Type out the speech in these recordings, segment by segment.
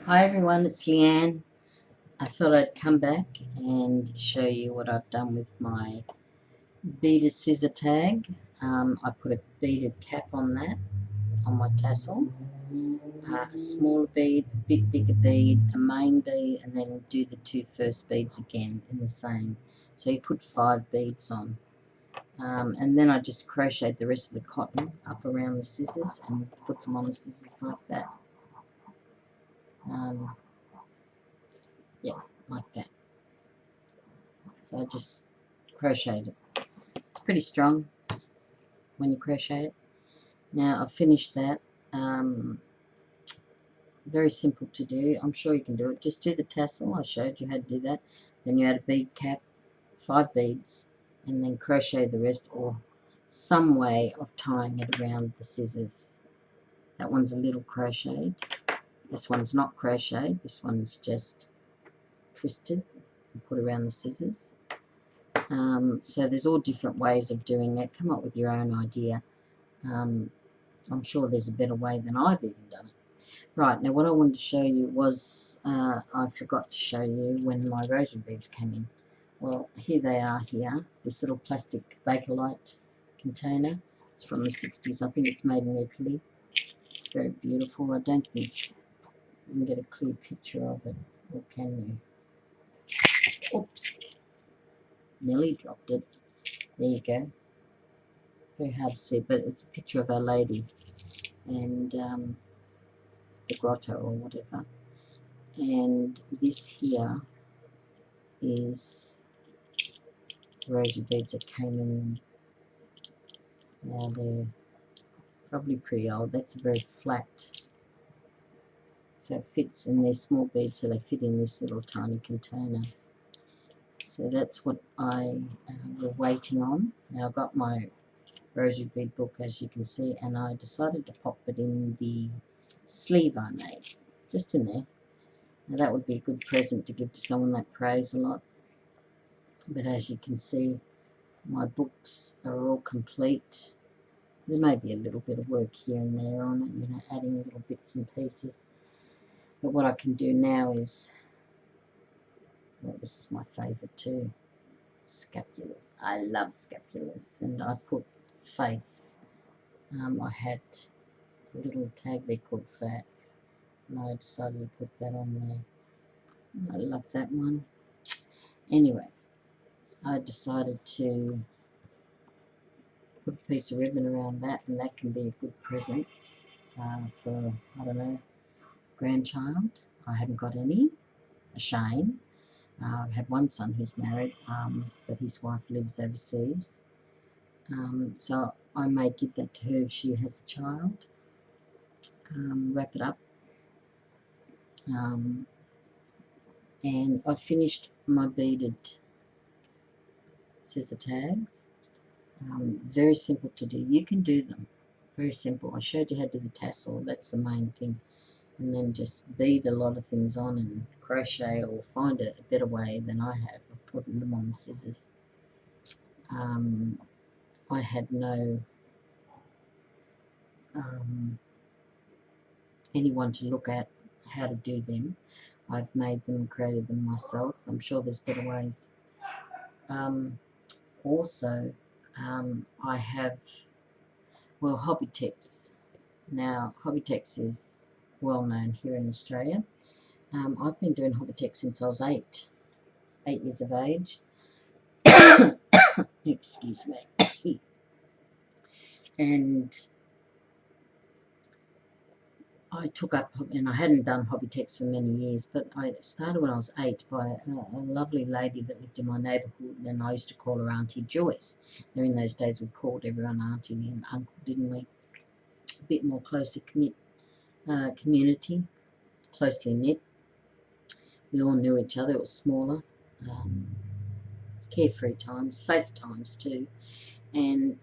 Hi everyone, it's Leanne. I thought I'd come back and show you what I've done with my beaded scissor tag. I put a beaded cap on that, on my tassel, a smaller bead, a bit bigger bead, a main bead, and then do the two first beads again in the same. So you put 5 beads on. And then I just crocheted the rest of the cotton up around the scissors and put them on the scissors like that. Um, yeah, like that. So I just crocheted it. It's pretty strong when you crochet it. Now I've finished that. Um, very simple to do. I'm sure you can do it. Just do the tassel. I showed you how to do that. Then you add a bead cap, 5 beads, and then crochet the rest, or some way of tying it around the scissors. That one's a little crocheted. This one's not crocheted. This one's just twisted and put around the scissors. So there's all different ways of doing it. Come up with your own idea. Um, I'm sure there's a better way than I've even done it. Right, now what I wanted to show you was, I forgot to show you when my rosary beads came in. Well, here they are here, this little plastic Bakelite container. It's from the 60s, I think it's made in Italy. Very beautiful. I don't think you can get a clear picture of it, or can you? Oops, nearly dropped it. There you go. Very hard to see, but it's a picture of Our Lady and the grotto or whatever. And this here is rosary beads that came in. Now they're probably pretty old. That's a very flat, so it fits in. They're small beads, so they fit in this little tiny container. So that's what I were waiting on. Now I've got my rosary bead book, as you can see, and I decided to pop it in the sleeve I made, just in there. Now that would be a good present to give to someone that prays a lot. But as you can see, my books are all complete. There may be a little bit of work here and there on it, you know, adding little bits and pieces. But what I can do now is, well, this is my favourite too, scapulars. I love scapulars, and I put Faith. I had a little tag there called Faith, and I decided to put that on there. I love that one. Anyway, I decided to put a piece of ribbon around that, and that can be a good present for, I don't know, grandchild. I haven't got any. A shame. I have one son who's married, but his wife lives overseas. So I may give that to her if she has a child. Wrap it up. And I finished my beaded scissor tags. Very simple to do. You can do them. Very simple. I showed you how to do the tassel. That's the main thing. And then just bead a lot of things on and crochet, or find a better way than I have of putting them on the scissors. I had no anyone to look at how to do them. I've made them and created them myself. I'm sure there's better ways. Also, I have, well, Hobbytex. Now, Hobbytex is well known here in Australia. I've been doing Hobbytex since I was 8 years of age. Excuse me. And I took up, and I hadn't done Hobbytex for many years, but I started when I was 8 by a lovely lady that lived in my neighbourhood, and I used to call her Auntie Joyce. Now in those days we called everyone Auntie and Uncle, didn't we? A bit more closer community, closely knit. We all knew each other. It was smaller, carefree times, safe times too. And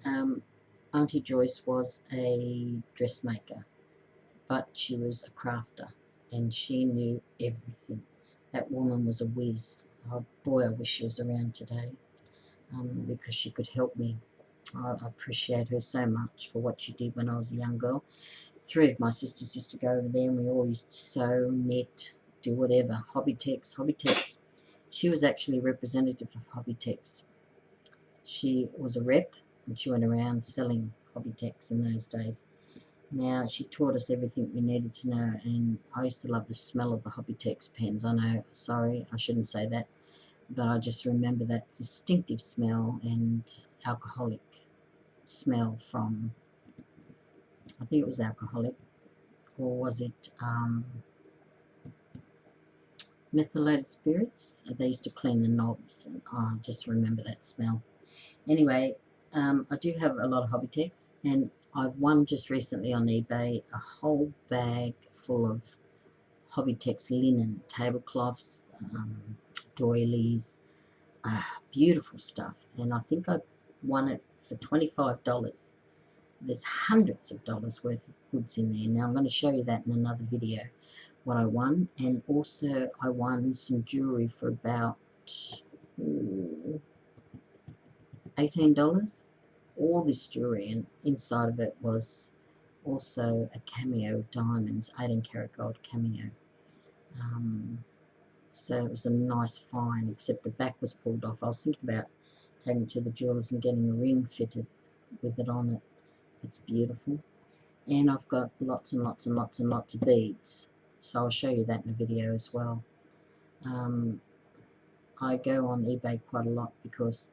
Auntie Joyce was a dressmaker, but she was a crafter, and she knew everything. That woman was a whiz. Oh boy, I wish she was around today, because she could help me. I appreciate her so much for what she did when I was a young girl. 3 of my sisters used to go over there, and we all used to sew, knit, do whatever. Hobbytex. She was actually a representative of Hobbytex. She was a rep, and she went around selling Hobbytex in those days. Now, she taught us everything we needed to know, and I used to love the smell of the Hobbytex pens. I know, sorry, I shouldn't say that, but I just remember that distinctive smell and alcoholic smell from, I think it was alcoholic, or was it methylated spirits? They used to clean the knobs, and I just remember that smell. Anyway, I do have a lot of Hobbytex, and I've won just recently on eBay a whole bag full of Hobbytex linen, tablecloths, doilies, beautiful stuff, and I think I won it for $25. There's hundreds of dollars worth of goods in there. Now I'm going to show you that in another video, what I won. And also I won some jewelry for about $18. All this jewelry, and inside of it was also a cameo of diamonds, 18 karat gold cameo. So it was a nice find, except the back was pulled off. I was thinking about taking it to the jewelers and getting a ring fitted with it on it. It's beautiful. And I've got lots and lots and lots and lots of beads, so I'll show you that in a video as well. I go on eBay quite a lot because,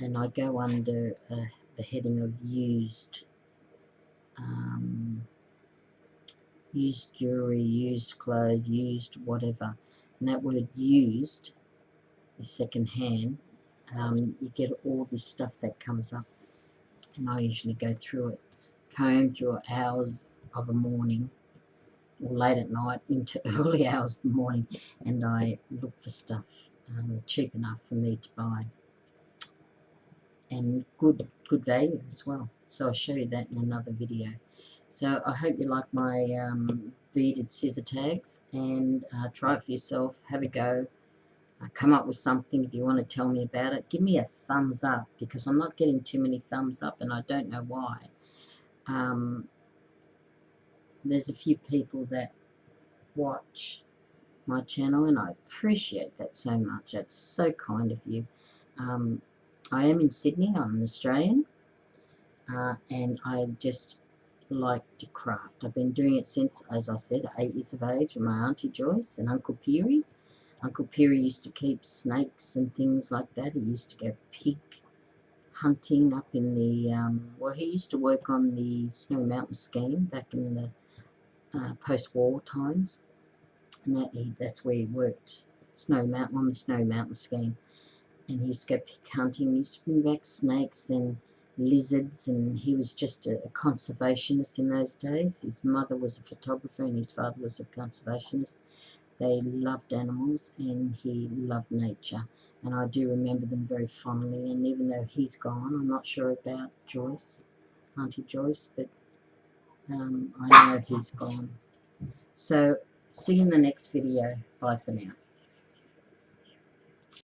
and I go under the heading of used used jewelry, used clothes, used whatever, and that word used is second hand. You get all this stuff that comes up, and I usually go through it, comb through hours of a morning, or late at night into early hours of the morning, and I look for stuff cheap enough for me to buy, and good value as well. So I'll show you that in another video. So I hope you like my beaded scissor tags, and try it for yourself, have a go, come up with something. If you want to tell me about it, give me a thumbs up, because I'm not getting too many thumbs up and I don't know why. There's a few people that watch my channel, and I appreciate that so much. That's so kind of you. I am in Sydney, I'm an Australian, and I just like to craft. I've been doing it since, as I said, 8 years of age, with my Auntie Joyce and Uncle Peary. Uncle Peary used to keep snakes and things like that. He used to go pig hunting up in the, well, he used to work on the Snow Mountain scheme back in the post-war times, and that's where he worked, Snow Mountain, on the Snow Mountain scheme. And he used to go pig hunting. He used to bring back snakes and lizards, and he was just a conservationist in those days. His mother was a photographer and his father was a conservationist. They loved animals, and he loved nature, and I do remember them very fondly. And even though he's gone, I'm not sure about Joyce, Auntie Joyce, but I know he's gone. So see you in the next video. Bye for now.